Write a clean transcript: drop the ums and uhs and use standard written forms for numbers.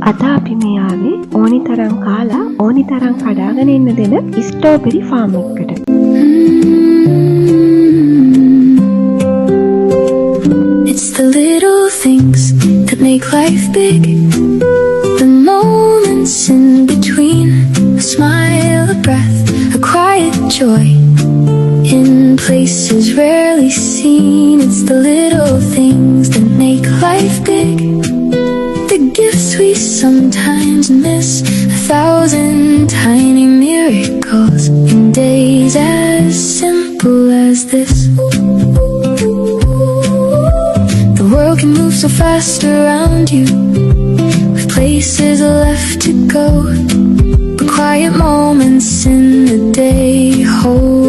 අද අපි මේ ආවේ ඕනිතරම් කාලා ඕනිතරම් කඩාගෙන ඉන්න දෙන ස්ට්‍රෝබෙරි ෆාම් එකකට. It's the little things that make life big. The moments in between, a smile, a breath, a quiet joy. In places rarely seen, it's the little things that make life big. The gifts we sometimes miss, 1,000 tiny miracles in days as simple as this. The world can move so fast around you, with places left to go, but quiet moments in the day hold